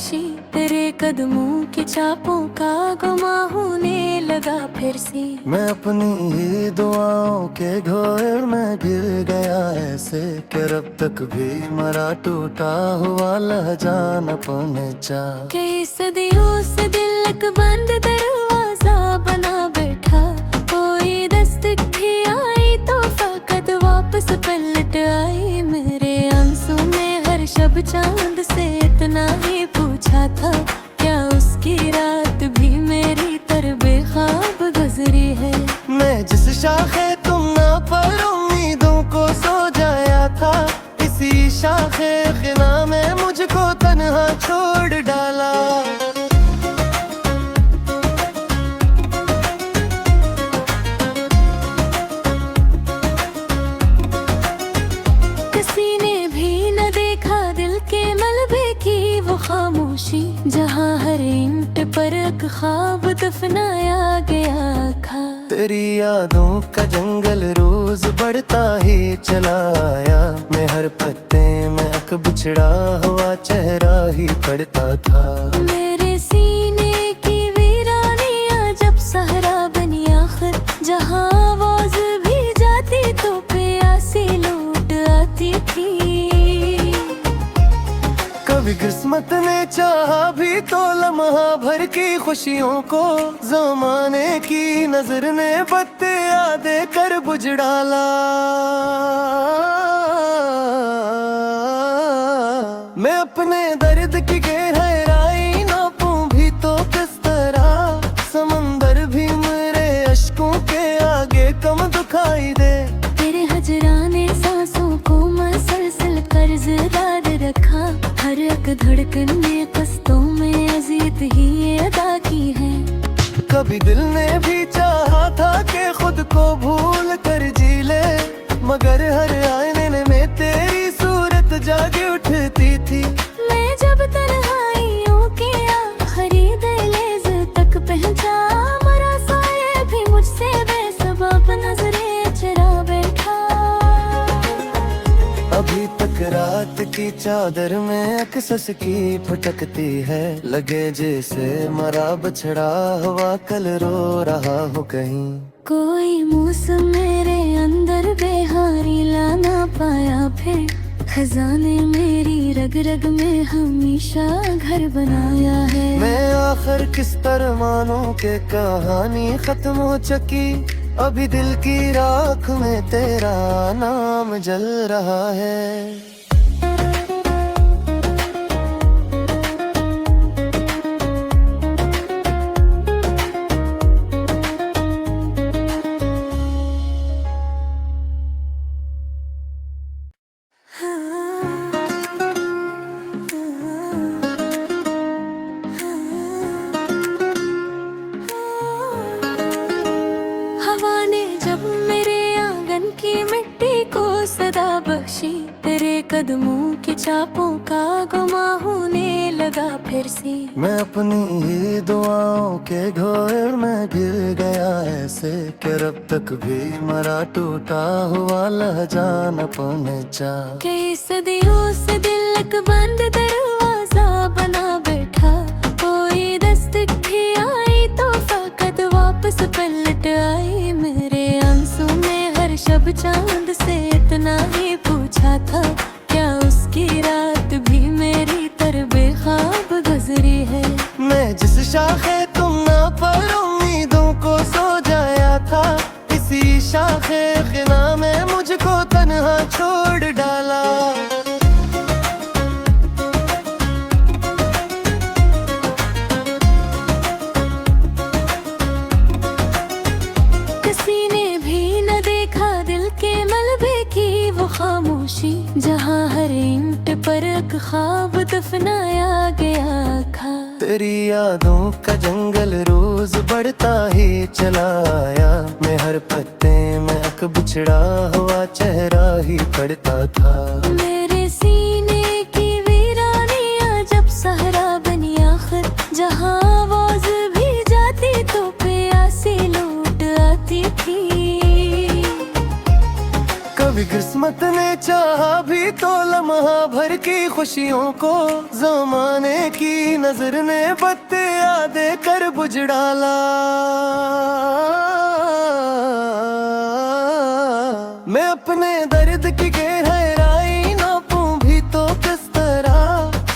बख्शी, तेरे कदमों के छापों का गुमां होने लगा फिर से। मैं अपनी ही दुआओं के घोर में गिर गया ऐसे कि रब तक भी मरा टूटा हुआ लहजा न पहुंचा। कई सदियों से दिल एक बंद दरवाजा बना बैठा, कोई दस्तक भी आई तो फकत वापस पलट आई। मेरे आंसू में हर शब चांद से इतना ही पूछा था, क्या उसकी रात भी मेरी तरह बेख्वाब गुजरी है। मैं जिस शाखे तुम ना पर उम्मीदों को सो जाया था, इसी शाखे खिला में मुझको तन्हा छोड़ डाला। किसी ने भी न देखा दिल के मलबे की वो खामोशी, जहाँ हर ईंट पर एक ख्वाब दफनाया गया था। तेरी यादों का जंगल रोज बढ़ता ही चला आया, मैं हर पत्ते में अक बिछड़ा हुआ चेहरा ही पड़ता था। मेरे सीने की वीरानियां जब सहरा बनी आखिर, जहाँ आवाज भी जाती तो प्यासी लौट आती थी। कभी किस्मत ने चाहा भी तो लम्हा भर की खुशियों को ज़माने की नजर ने बत्ते आधे कर बुझ डाला। मैं अपने दर्द की गहराई नापूं भी तो किस तरह, समंदर भी मेरे अश्कों के आगे कम दिखाई दे। तेरे हजराने सांसों को मसलसल कर्जदार रखा, हर एक धड़कन ने कस्तों में अजीत ही अदा की है। कभी दिल ने भी चाहा था कि खुद को भूल कर जी ले, मगर हर आईने में तेरी सूरत जागे उठती थी। मैं जब तन्हाइयों के आखिरी दहलीज तक पहुंचा, मरा साये भी मुझसे बेसबाब नजरें चुरा बैठा। अभी तक रात की चादर में अक्सस की फटकती है, लगे जैसे मरा बछड़ा हुआ कल रो रहा हो कहीं। कोई मौसम मेरे अंदर बेहारी ला ना पाया फिर, खजाने मेरी रग रग में हमेशा घर बनाया है। मैं आखिर किस तरह मानूं के कहानी खत्म हो चुकी, अभी दिल की राख में तेरा नाम जल रहा है। हवा ने जब मेरे आंगन की मिट्टी को सदा बख्शी, तेरे कदमों के छापों का गुमां होने लगा फिर से। मैं अपनी ही दुआओं के घोर में गिर गया ऐसे कि रब तक भी मरा टूटा हुआ लहजा न पहुंचा। कई सदियों से दिल एक बंद दरवाजा बना बैठा, कोई दस्तक भी आई तो फकत वापस पलट आई। मेरे आंसू में हर शब चांद से इतना ही पूछा था, क्या उसकी रात भी मेरी तरह बेख्वाब गुजरी है। मैं जिस शाखे तुम ना पर उम्मीदों को सो जाया था, इसी शाखे खिला में मुझको तन्हा छोड़ डाला। किसी ने भी न देखा दिल के मलबे की वो खामोशी, जहाँ हर ईंट पर एक ख्वाब दफनाया गया था। तेरी यादों का जंगल रोज बढ़ता ही चला आया, मैं हर पत्ते में अक बिछड़ा हुआ चेहरा ही पड़ता था। मेरे सीने की वीरानियां जब सहरा बनी आखिर, जहाँ आवाज भी जाती तो प्यासी लौट आती थी। कभी किस्मत ने चाहा भी तो लम्हा भर की खुशियों को ज़माने की नजर ने बत्तियां देकर बुझ डाला। मैं अपने दर्द की गहराई नापूं भी तो किस तरह,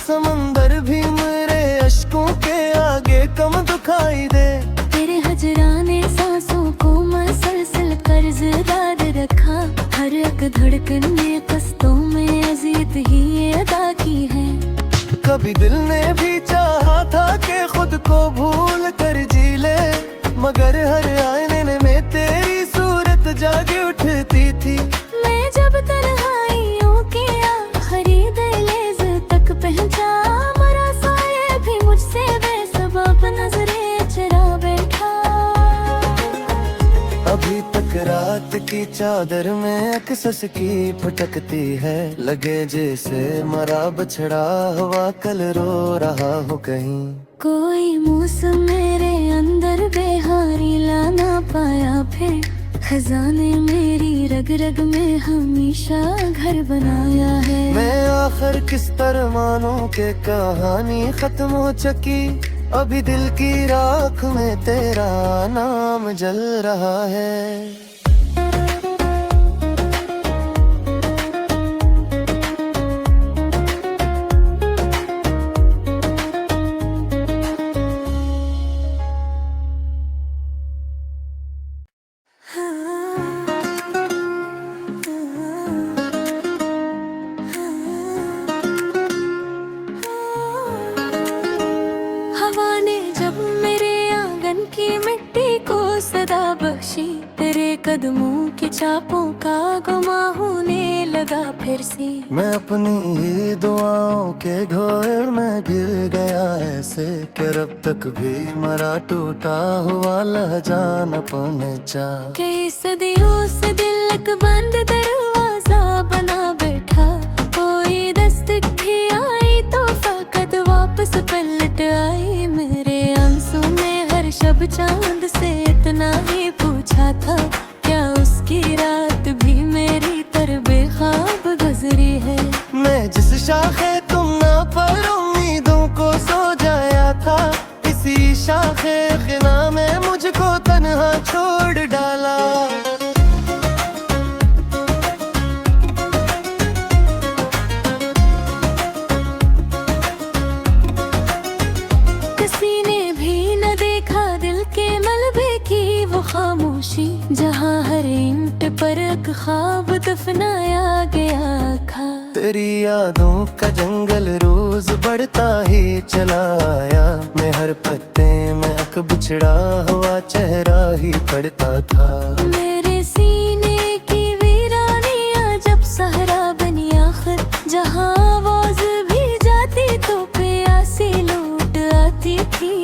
समंदर भी मेरे अश्कों के आगे कम दिखाई दे। तेरे हजराने सांसों को मसलसल कर्जदार रखा, हर एक धड़कन ने कस्तों में अजीत ही ये अदा की है। कभी दिल ने भी चाहा था कि खुद को भूल कर जी ले, मगर हर आईने में तेरी सूरत जागे उठती थी। मैं जब तन्हाइयों के आखिरी दहलीज तक पहुंचा, मरा साये भी मुझसे बेसबब नजरें चुरा बैठा। अभी तक रात की चादर में अक्सस की फटकती है, लगे जैसे मरा बछड़ा हुआ कल रो रहा हो कहीं। कोई मौसम मेरे अंदर बेहारी ला ना पाया, फिर खजाने मेरी रग रग में हमेशा घर बनाया है। मैं आखिर किस तरह मानूं के कहानी खत्म हो चुकी, अभी दिल की राख में तेरा नाम जल रहा है। हवा ने जब मेरे आंगन की मिट्टी को सदा बख्शी, तेरे कदमों की छापों का गुमा होने लगा फिर से। मैं अपनी ही दुआओं के घोर में गिर गया ऐसे, कि रब तक भी मरा टूटा हुआ लहजा न पहुंचा। कई सदियों से दिल एक बंद दरवाजा बना बैठा, कोई दस्तक भी आई तो फकत वापस पलट आई। मेरे आंसू में हर शब चांद से इतना ही पूछा था, क्या उसकी रात भी मेरी तरह बेख्वाब गुजरी है। मैं जिस शाखे तुम ना पर उम्मीदों को सो जाया था, इसी शाखे खिना में मुझको तन्हा छोड़ डाला। किसी ने भी न देखा दिल के मलबे की वो खामोशी, जहाँ हर ईंट पर एक ख्वाब दफनाया गया था। तेरी यादों का जंगल रोज बढ़ता ही चला आया, मैं हर पत्ते में अक बिछड़ा हुआ चेहरा ही पड़ता था। मेरे सीने की वीरानियां जब सहरा बनी आखिर, जहाँ आवाज भी जाती तो प्यासी लौट आती थी।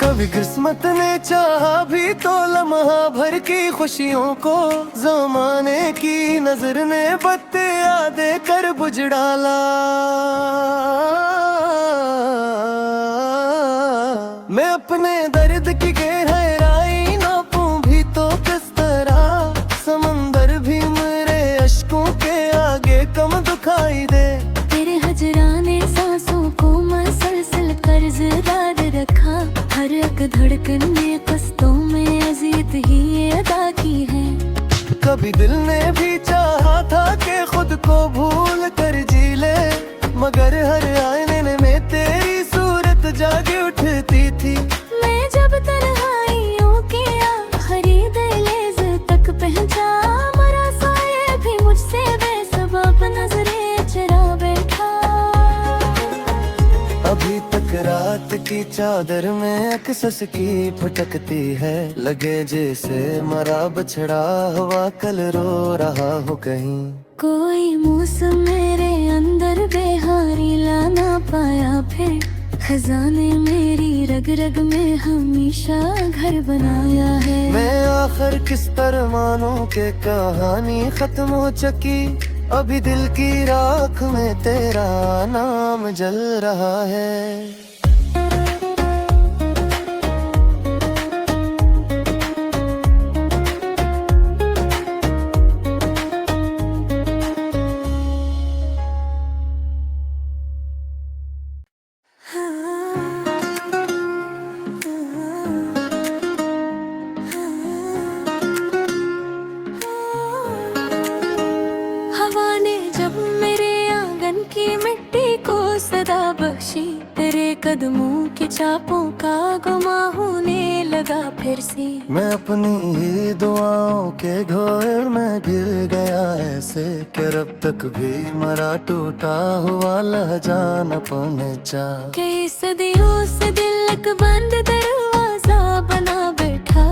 कभी किस्मत ने चाहा भी तो लम्हा भर की खुशियों को, जमाने की नजर ने बत्तियां देकर बुझ डाला। मैं अपने दर्द की गहराई नापूं भी तो किस तरह, समंदर भी मेरे अश्कों के आगे कम दिखाई दे। तेरे हजराने सांसों को मसलसल कर्जदार रखा, हर एक धड़कन ने कस्तों में अजीत ही ये अदा की है। कभी दिल ने भी चाहा था कि खुद को भूल कर जी ले, मगर हर आईने में तेरी सूरत जागे उठती थी। मैं जब तन्हाइयों के आखिरी दहलीज तक पहुंचा, मरा साये भी मुझसे बेसबब नजरें चुरा बैठा। अभी तक रात की चादर में अक्सस की फटकती है, लगे जैसे मरा बछड़ा हुआ कल रो रहा हो कहीं। कोई मौसम मेरे अंदर बेहारी ला ना पाया, फिर खजाने मेरी रग रग में हमेशा घर बनाया है। मैं आखिर किस तरह मानूं के कहानी खत्म हो चुकी, अभी दिल की राख में तेरा नाम जल रहा है। सदा बख्शी, तेरे कदमों के छापों का गुमा होने लगा फिर से। मैं अपनी ही दुआओं के घोर में गिर गया ऐसे कि रब तक भी मरा टूटा हुआ लहजा न पहुंचा। कई सदियों से दिल एक बंद दरवाजा बना बैठा,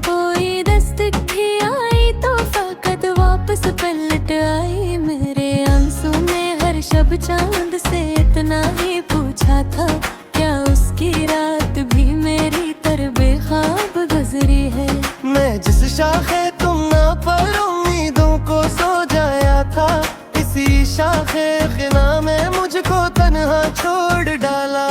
कोई दस्तक भी आई तो फकत वापस पलट आई। मेरे आंसू में हर शब चांद से इतना ही पूछा था, क्या उसकी रात भी मेरी तरह बेख्वाब गुजरी है। मैं जिस शाखे तुम ना पर उम्मीदों को सो जाया था, इसी शाखे गिना में मुझको तन्हा छोड़ डाला।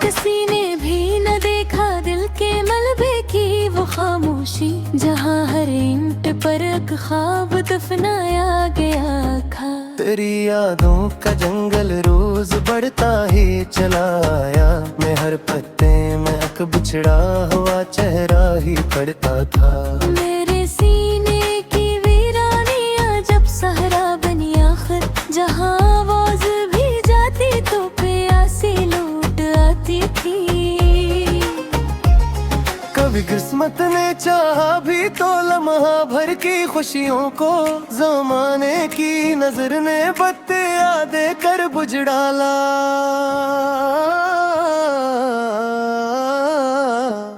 किसी ने भी न देखा दिल के मलबे की वो खामोशी, जहाँ हर ईंट पर एक ख्वाब दफनाया गया था। तेरी यादों का जंगल रोज बढ़ता ही चला आया, मैं हर पत्ते में अक बिछड़ा हुआ चेहरा ही पड़ता था। मेरे सीने की वीरानियां जब सहरा बनी आखिर, जहाँ आवाज भी जाती तो प्यासी लौट आती थी। कभी किस्मत ने चाहा भी तो लम्हा भर की खुशियों को ज़माने की नजर ने बत्ते आधे कर बुझ डाला।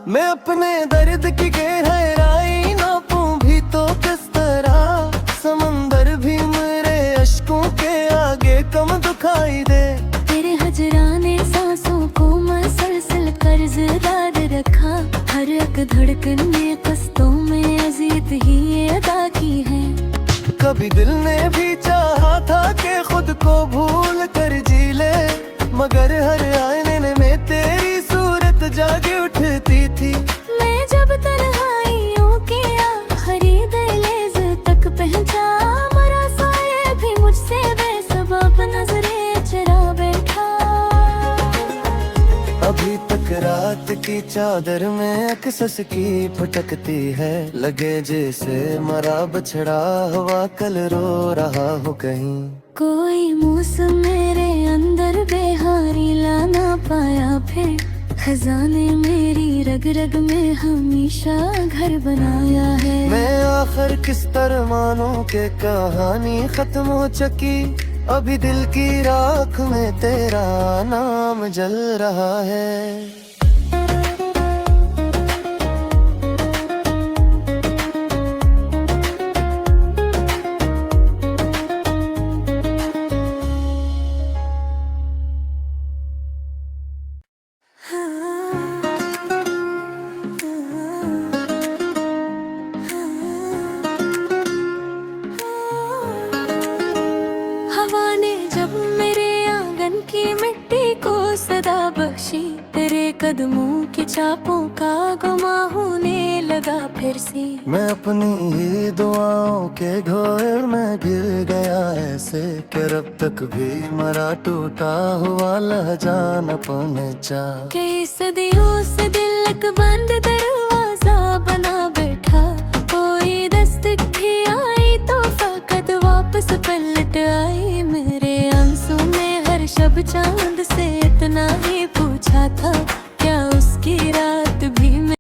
मैं अपने दर्द की गहराई नापूं भी तो किस तरह, समंदर भी मेरे अश्कों के आगे कम दिखाई दे। तेरे हजराने सांसों को मसलसल कर्जदार रखा, हर एक धड़कन में कस्तों में अजीत ही ये अदा की है। कभी दिल ने भी चाहा था कि खुद को भूल कर जी ले, मगर हर आईने में तेरी सूरत जागे उठती थी। मैं जब तन्हाइयों के आखिरी दहलीज तक पहुंचा, मरा साये भी मुझसे बेसबब नजरें चुरा बैठा। अभी तक रात की चादर में अक्सस की फटकती है, लगे जैसे मरा बछड़ा हुआ कल रो रहा हो कहीं। कोई मौसम मेरे अंदर बेहारी ला ना पाया, फिर खजाने मेरी रग रग में हमेशा घर बनाया है। मैं आखिर किस तरह मानूं के कहानी खत्म हो चुकी, अभी दिल की राख में तेरा नाम जल रहा है। हवा ने जब मेरे आंगन की मिट्टी को सदा बख्शी, तेरे कदमों के छापों का गुमा होने लगा फिर से। मैं अपनी ही दुआओं के घोर में गिर गया ऐसे कि रब तक भी मरा टूटा हुआ लहजा न पहुंचा। कई सदियों से दिल एक बंद दरवाजा बना बैठा, कोई दस्तक भी आई तो फकत वापस पलट आई। मेरे आंसू में हर शब चांद से इतना ही